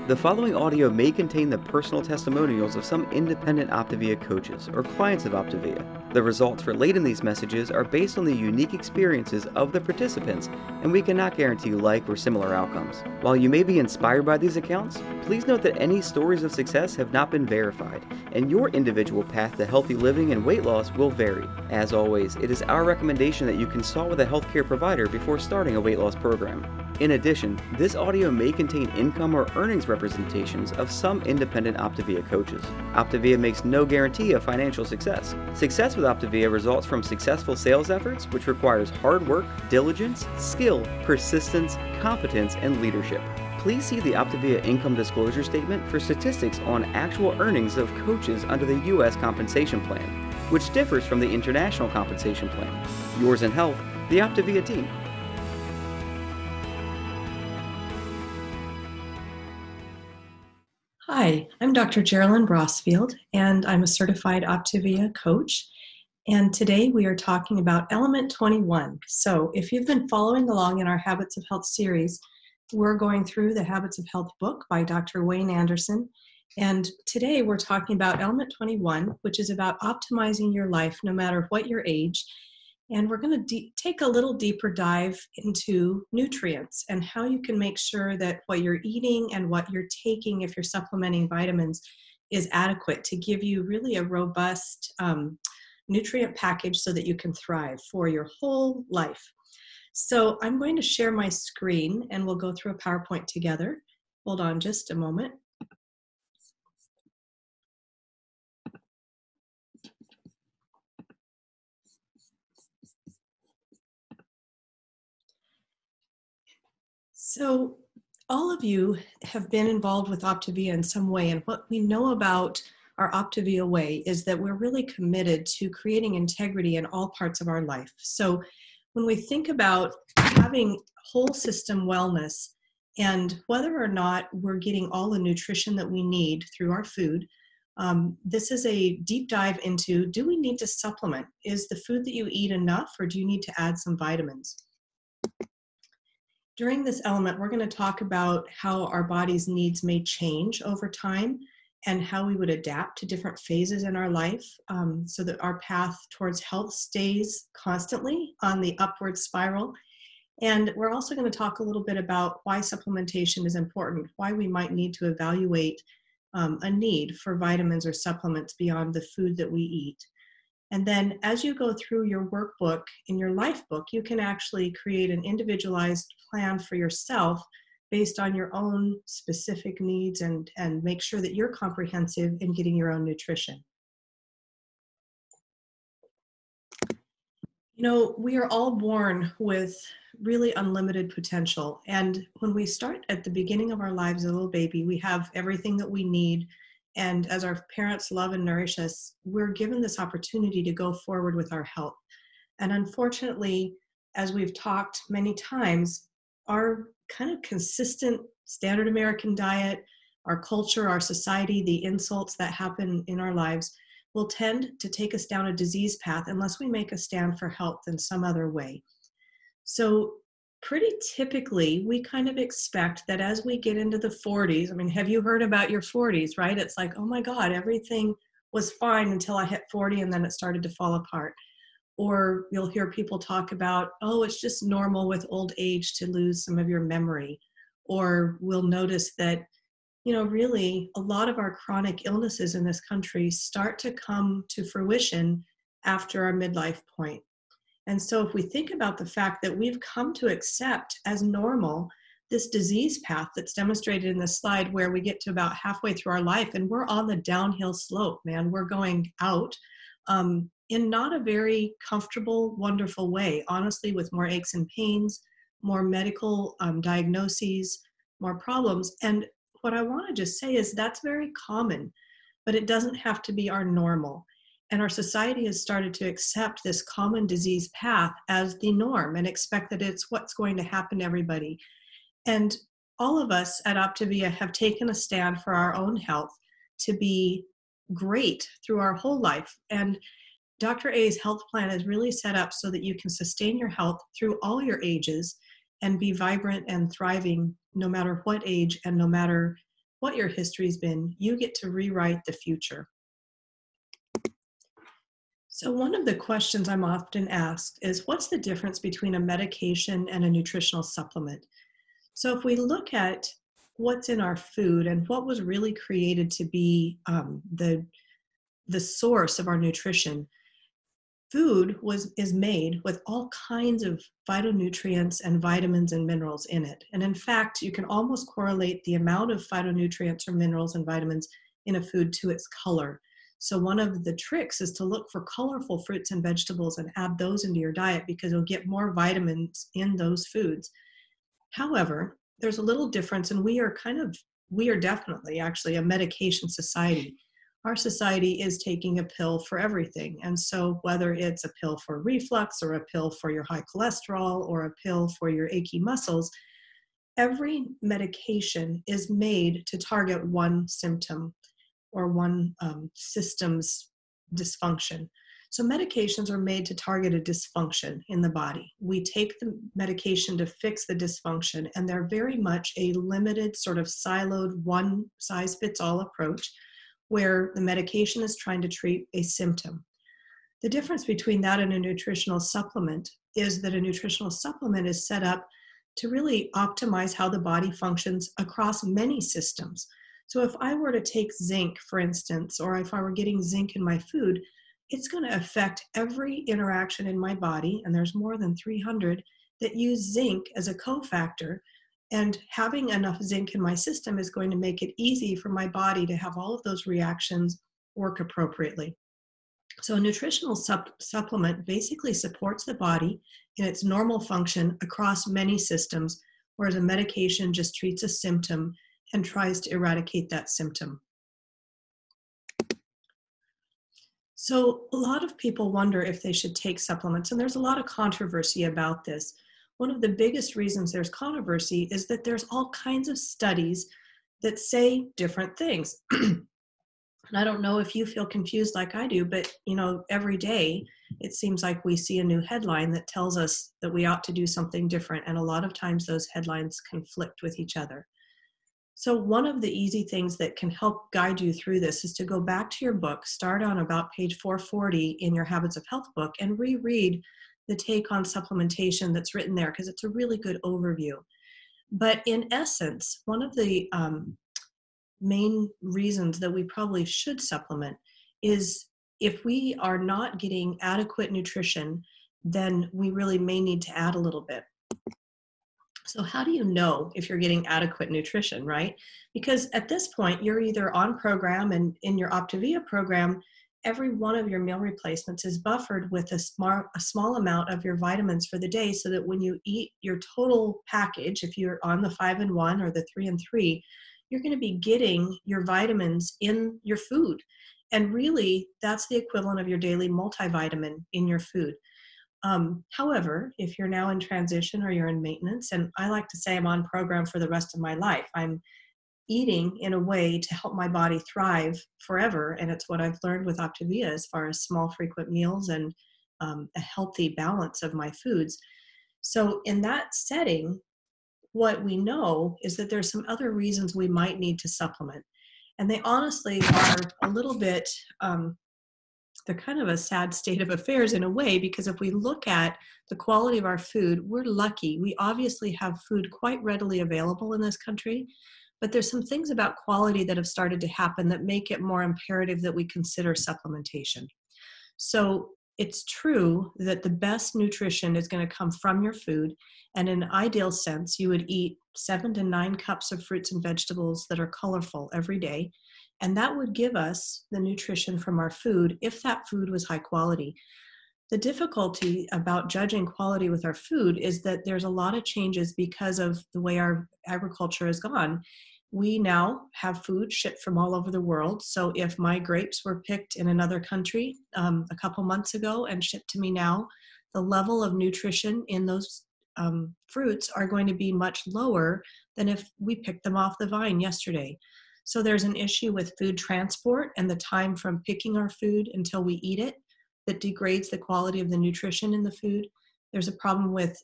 The following audio may contain the personal testimonials of some independent OPTAVIA coaches or clients of OPTAVIA. The results relayed in these messages are based on the unique experiences of the participants, and we cannot guarantee like or similar outcomes. While you may be inspired by these accounts, please note that any stories of success have not been verified, and your individual path to healthy living and weight loss will vary. As always, it is our recommendation that you consult with a healthcare provider before starting a weight loss program. In addition, this audio may contain income or earnings representations of some independent OPTAVIA coaches. OPTAVIA makes no guarantee of financial success. Success with OPTAVIA results from successful sales efforts, which requires hard work, diligence, skill, persistence, competence, and leadership. Please see the OPTAVIA income disclosure statement for statistics on actual earnings of coaches under the U.S. compensation plan, which differs from the international compensation plan. Yours in health, the OPTAVIA team. Hi, I'm Dr. Jeralyn Brossfield, and I'm a certified OPTAVIA coach. And today we are talking about Element 21. So if you've been following along in our Habits of Health series, we're going through the Habits of Health book by Dr. Wayne Anderson. And today we're talking about Element 21, which is about optimizing your life no matter what your age. And we're going to take a little deeper dive into nutrients and how you can make sure that what you're eating and what you're taking, if you're supplementing vitamins, is adequate to give you really a robust nutrient package so that you can thrive for your whole life. So I'm going to share my screen and we'll go through a PowerPoint together. Hold on just a moment. So all of you have been involved with OPTAVIA in some way, and what we know about our OPTAVIA way is that we're really committed to creating integrity in all parts of our life. So when we think about having whole system wellness and whether or not we're getting all the nutrition that we need through our food, this is a deep dive into, do we need to supplement? Is the food that you eat enough, or do you need to add some vitamins? During this element, we're going to talk about how our body's needs may change over time and how we would adapt to different phases in our life so that our path towards health stays constantly on the upward spiral. And we're also going to talk a little bit about why supplementation is important, why we might need to evaluate a need for vitamins or supplements beyond the food that we eat. And then as you go through your workbook in your LifeBook, you can actually create an individualized plan for yourself based on your own specific needs and make sure that you're comprehensive in getting your own nutrition. You know, we are all born with really unlimited potential. And when we start at the beginning of our lives as a little baby, we have everything that we need. And as our parents love and nourish us, we're given this opportunity to go forward with our health. And unfortunately, as we've talked many times, our kind of consistent standard American diet, our culture, our society, the insults that happen in our lives will tend to take us down a disease path unless we make a stand for health in some other way. So pretty typically, we kind of expect that as we get into the 40s, I mean, have you heard about your 40s, right? It's like, oh my God, everything was fine until I hit 40 and then it started to fall apart. Or you'll hear people talk about, oh, it's just normal with old age to lose some of your memory. Or we'll notice that, you know, really a lot of our chronic illnesses in this country start to come to fruition after our midlife point. And so if we think about the fact that we've come to accept as normal this disease path that's demonstrated in this slide where we get to about halfway through our life and we're on the downhill slope, man, we're going out in not a very comfortable, wonderful way, honestly, with more aches and pains, more medical diagnoses, more problems. And what I want to just say is that's very common, but it doesn't have to be our normal. And our society has started to accept this common disease path as the norm and expect that it's what's going to happen to everybody. And all of us at OPTAVIA have taken a stand for our own health to be great through our whole life. And Dr. A's health plan is really set up so that you can sustain your health through all your ages and be vibrant and thriving no matter what age and no matter what your history's been. You get to rewrite the future. So one of the questions I'm often asked is, what's the difference between a medication and a nutritional supplement? So if we look at what's in our food and what was really created to be the source of our nutrition, food is made with all kinds of phytonutrients and vitamins and minerals in it. And in fact, you can almost correlate the amount of phytonutrients or minerals and vitamins in a food to its color. So one of the tricks is to look for colorful fruits and vegetables and add those into your diet, because you'll get more vitamins in those foods. However, there's a little difference, and we are definitely actually a medication society. Our society is taking a pill for everything. And so whether it's a pill for reflux or a pill for your high cholesterol or a pill for your achy muscles, every medication is made to target one symptom or one system's dysfunction. So medications are made to target a dysfunction in the body. We take the medication to fix the dysfunction, and they're very much a limited, sort of siloed, one-size-fits-all approach where the medication is trying to treat a symptom. The difference between that and a nutritional supplement is that a nutritional supplement is set up to really optimize how the body functions across many systems. So if I were to take zinc, for instance, or if I were getting zinc in my food, it's going to affect every interaction in my body, and there's more than 300 that use zinc as a cofactor. And having enough zinc in my system is going to make it easy for my body to have all of those reactions work appropriately. So a nutritional supplement basically supports the body in its normal function across many systems, whereas a medication just treats a symptom and tries to eradicate that symptom. So a lot of people wonder if they should take supplements, and there's a lot of controversy about this. One of the biggest reasons there's controversy is that there's all kinds of studies that say different things. And I don't know if you feel confused like I do, but every day it seems like we see a new headline that tells us that we ought to do something different. And a lot of times those headlines conflict with each other. So one of the easy things that can help guide you through this is to go back to your book, start on about page 440 in your Habits of Health book, and reread the take on supplementation that's written there, because it's a really good overview. But in essence, one of the main reasons that we probably should supplement is if we are not getting adequate nutrition, then we really may need to add a little bit. So how do you know if you're getting adequate nutrition, right? Because at this point, you're either on program, and in your OPTAVIA program, every one of your meal replacements is buffered with a small amount of your vitamins for the day, so that when you eat your total package, if you're on the 5-in-1 or the 3-in-3, you're going to be getting your vitamins in your food. And really, that's the equivalent of your daily multivitamin in your food. However, if you're now in transition or you're in maintenance, and I like to say I'm on program for the rest of my life, I'm eating in a way to help my body thrive forever. And it's what I've learned with OPTAVIA as far as small, frequent meals and a healthy balance of my foods. So in that setting, what we know is that there's some other reasons we might need to supplement. And they honestly are a little bit, they're kind of a sad state of affairs in a way, because if we look at the quality of our food, we're lucky. We obviously have food quite readily available in this country, but there's some things about quality that have started to happen that make it more imperative that we consider supplementation. So it's true that the best nutrition is going to come from your food. And in an ideal sense, you would eat 7 to 9 cups of fruits and vegetables that are colorful every day. And that would give us the nutrition from our food if that food was high quality. The difficulty about judging quality with our food is that there's a lot of changes because of the way our agriculture has gone. We now have food shipped from all over the world. So if my grapes were picked in another country a couple months ago and shipped to me now, the level of nutrition in those fruits are going to be much lower than if we picked them off the vine yesterday. So there's an issue with food transport and the time from picking our food until we eat it that degrades the quality of the nutrition in the food. There's a problem with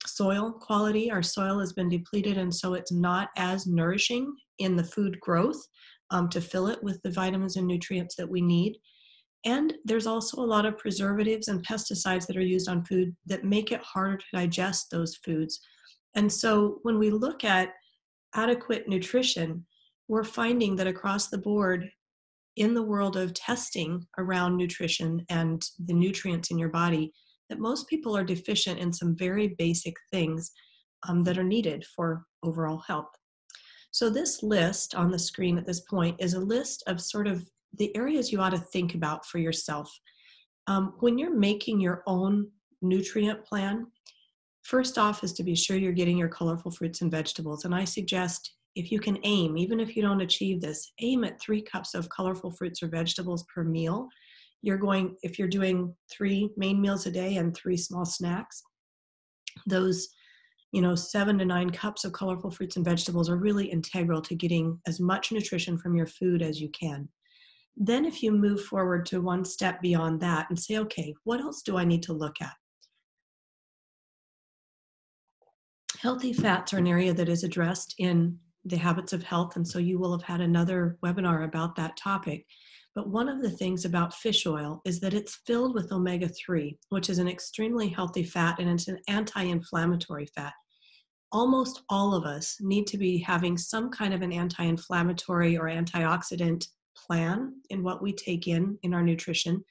soil quality. Our soil has been depleted, and so it's not as nourishing in the food growth to fill it with the vitamins and nutrients that we need. And there's also a lot of preservatives and pesticides that are used on food that make it harder to digest those foods. And so when we look at adequate nutrition, we're finding that across the board in the world of testing around nutrition and the nutrients in your body, that most people are deficient in some very basic things that are needed for overall health. So this list on the screen at this point is a list of sort of the areas you ought to think about for yourself. When you're making your own nutrient plan, first off is to be sure you're getting your colorful fruits and vegetables. And I suggest if you can aim, even if you don't achieve this, aim at 3 cups of colorful fruits or vegetables per meal. If you're doing 3 main meals a day and 3 small snacks, those 7 to 9 cups of colorful fruits and vegetables are really integral to getting as much nutrition from your food as you can. Then if you move forward to one step beyond that and say, okay, what else do I need to look at? Healthy fats are an area that is addressed in the habits of health, and so you will have had another webinar about that topic. But one of the things about fish oil is that it's filled with omega-3, which is an extremely healthy fat, and it's an anti-inflammatory fat. Almost all of us need to be having some kind of an anti-inflammatory or antioxidant plan in what we take in our nutrition.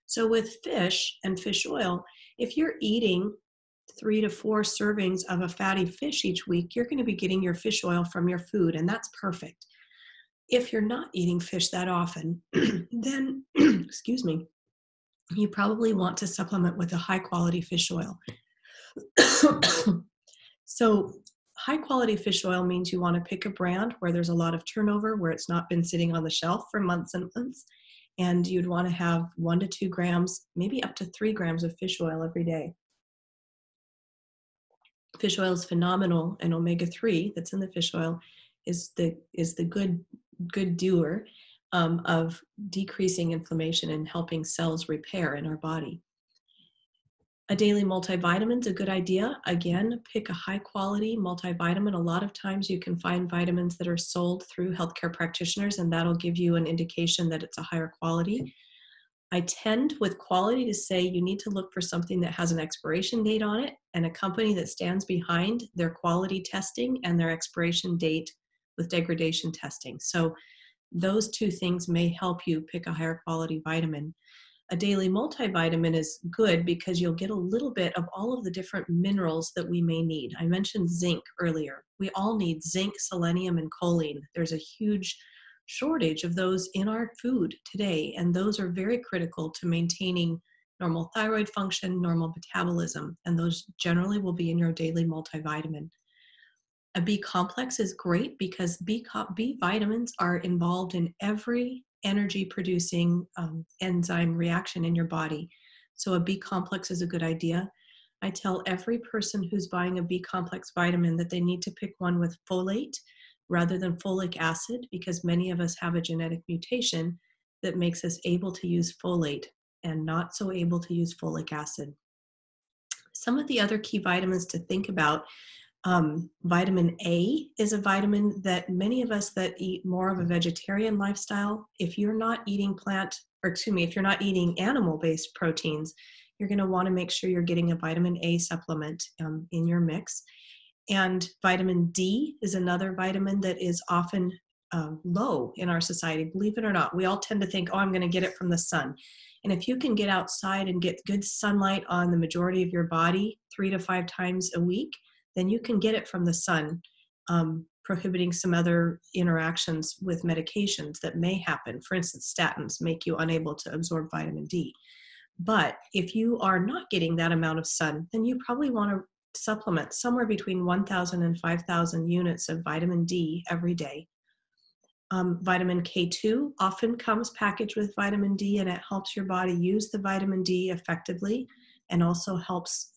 So with fish and fish oil, if you're eating 3 to 4 servings of a fatty fish each week, you're going to be getting your fish oil from your food, and that's perfect. If you're not eating fish that often, then, excuse me, you probably want to supplement with a high quality fish oil. So high quality fish oil means you want to pick a brand where there's a lot of turnover, where it's not been sitting on the shelf for months and months, and you'd want to have 1 to 2 grams, maybe up to 3 grams of fish oil every day. Fish oil is phenomenal, and omega-3 that's in the fish oil is the good doer of decreasing inflammation and helping cells repair in our body. A daily multivitamin is a good idea. Again, pick a high quality multivitamin. A lot of times you can find vitamins that are sold through healthcare practitioners, and that'll give you an indication that it's a higher quality. I tend with quality to say you need to look for something that has an expiration date on it and a company that stands behind their quality testing and their expiration date with degradation testing. So those 2 things may help you pick a higher quality vitamin. A daily multivitamin is good because you'll get a little bit of all of the different minerals that we may need. I mentioned zinc earlier. We all need zinc, selenium, and choline. There's a huge shortage of those in our food today, and those are very critical to maintaining normal thyroid function, normal metabolism, and those generally will be in your daily multivitamin. A B complex is great because B vitamins are involved in every energy producing enzyme reaction in your body. So a B complex is a good idea. I tell every person who's buying a B complex vitamin that they need to pick one with folate rather than folic acid, because many of us have a genetic mutation that makes us able to use folate and not so able to use folic acid. Some of the other key vitamins to think about, vitamin A is a vitamin that many of us that eat more of a vegetarian lifestyle, if you're not eating if you're not eating animal-based proteins, you're going to want to make sure you're getting a vitamin A supplement in your mix. And vitamin D is another vitamin that is often low in our society. Believe it or not, we all tend to think, oh, I'm going to get it from the sun. And if you can get outside and get good sunlight on the majority of your body 3 to 5 times a week, then you can get it from the sun, prohibiting some other interactions with medications that may happen. For instance, statins make you unable to absorb vitamin D. But if you are not getting that amount of sun, then you probably want to supplement somewhere between 1,000 and 5,000 units of vitamin D every day. Vitamin K2 often comes packaged with vitamin D, and it helps your body use the vitamin D effectively and also helps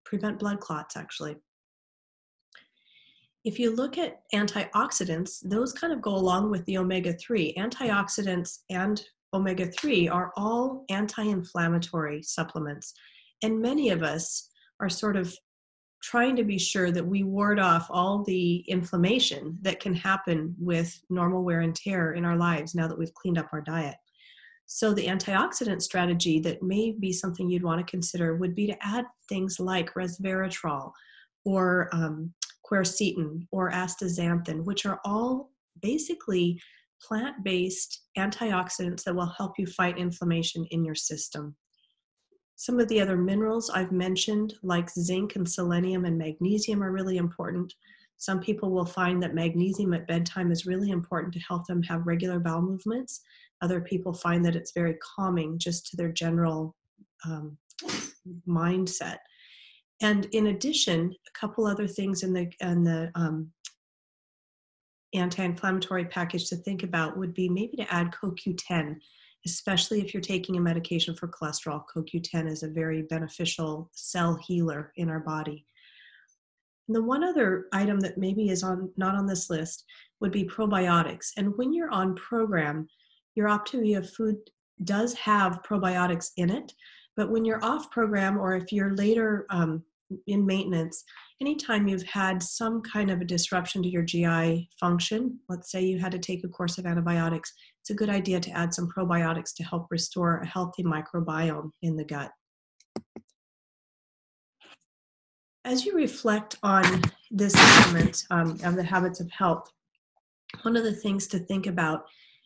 prevent blood clots, actually. If you look at antioxidants, those kind of go along with the omega-3. Antioxidants and omega-3 are all anti-inflammatory supplements, and many of us are sort of trying to be sure that we ward off all the inflammation that can happen with normal wear and tear in our lives now that we've cleaned up our diet. So the antioxidant strategy that may be something you'd want to consider would be to add things like resveratrol or quercetin or astaxanthin, which are all basically plant-based antioxidants that will help you fight inflammation in your system. Some of the other minerals I've mentioned, like zinc and selenium and magnesium, are really important. Some people will find that magnesium at bedtime is really important to help them have regular bowel movements. Other people find that it's very calming just to their general mindset. And in addition, a couple other things in the anti-inflammatory package to think about would be maybe to add CoQ10, especially if you're taking a medication for cholesterol. CoQ10 is a very beneficial cell healer in our body. And the one other item that maybe is not on this list would be probiotics. And when you're on program, your OPTAVIA food does have probiotics in it, but when you're off program or if you're later in maintenance, anytime you've had some kind of a disruption to your GI function, let's say you had to take a course of antibiotics, it's a good idea to add some probiotics to help restore a healthy microbiome in the gut. As you reflect on this element of the habits of health, one of the things to think about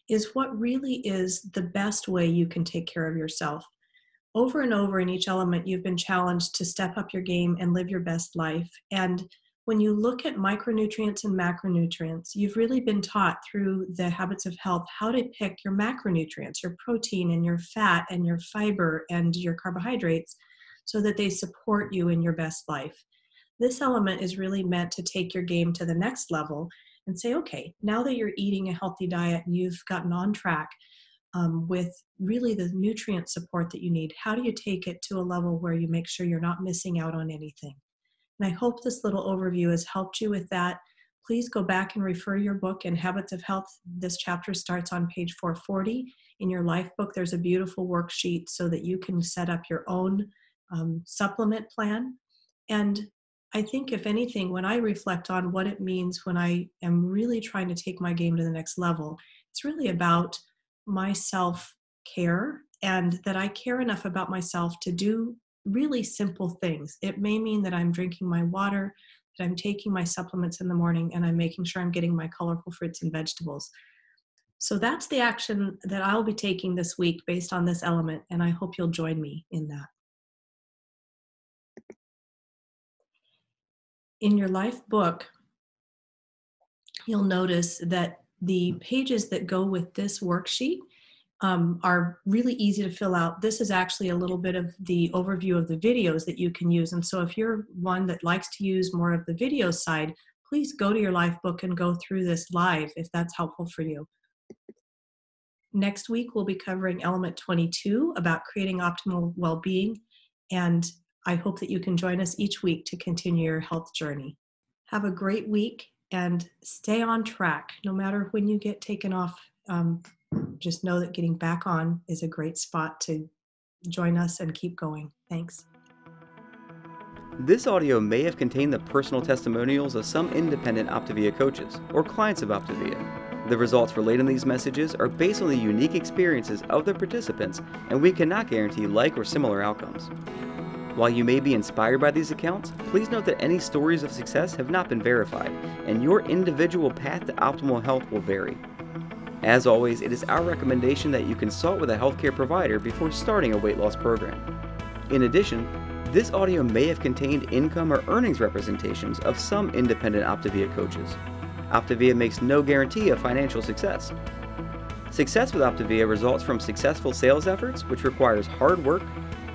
is what really is the best way you can take care of yourself. Over and over in each element, you've been challenged to step up your game and live your best life. And when you look at micronutrients and macronutrients, you've really been taught through the habits of health how to pick your macronutrients, your protein and your fat and your fiber and your carbohydrates, so that they support you in your best life. This element is really meant to take your game to the next level and say, okay, now that you're eating a healthy diet and you've gotten on track with really the nutrient support that you need, how do you take it to a level where you make sure you're not missing out on anything? And I hope this little overview has helped you with that. Please go back and refer your book in Habits of Health. This chapter starts on page 440. In your LifeBook, there's a beautiful worksheet so that you can set up your own supplement plan. And I think, if anything, when I reflect on what it means when I am really trying to take my game to the next level, it's really about my self-care and that I care enough about myself to do really simple things. It may mean that I'm drinking my water, that I'm taking my supplements in the morning, and I'm making sure I'm getting my colorful fruits and vegetables. So that's the action that I'll be taking this week based on this element, and I hope you'll join me in that. In your life book, you'll notice that the pages that go with this worksheet are really easy to fill out. This is actually a little bit of the overview of the videos that you can use. And so if you're one that likes to use more of the video side, please go to your LifeBook and go through this live if that's helpful for you. Next week, we'll be covering element 22 about creating optimal well-being. And I hope that you can join us each week to continue your health journey. Have a great week and stay on track. No matter when you get taken off, just know that getting back on is a great spot to join us and keep going. Thanks. This audio may have contained the personal testimonials of some independent OPTAVIA coaches or clients of OPTAVIA. The results relayed in these messages are based on the unique experiences of the participants, and we cannot guarantee like or similar outcomes. While you may be inspired by these accounts, please note that any stories of success have not been verified, and your individual path to optimal health will vary. As always, it is our recommendation that you consult with a healthcare provider before starting a weight loss program. In addition, this audio may have contained income or earnings representations of some independent OPTAVIA coaches. OPTAVIA makes no guarantee of financial success. Success with OPTAVIA results from successful sales efforts, which requires hard work,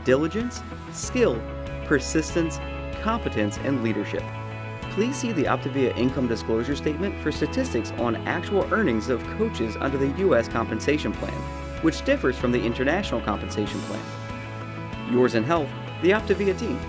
diligence, skill, persistence, competence, and leadership. Please see the OPTAVIA income disclosure statement for statistics on actual earnings of coaches under the U.S. compensation plan, which differs from the international compensation plan. Yours in health, the OPTAVIA team.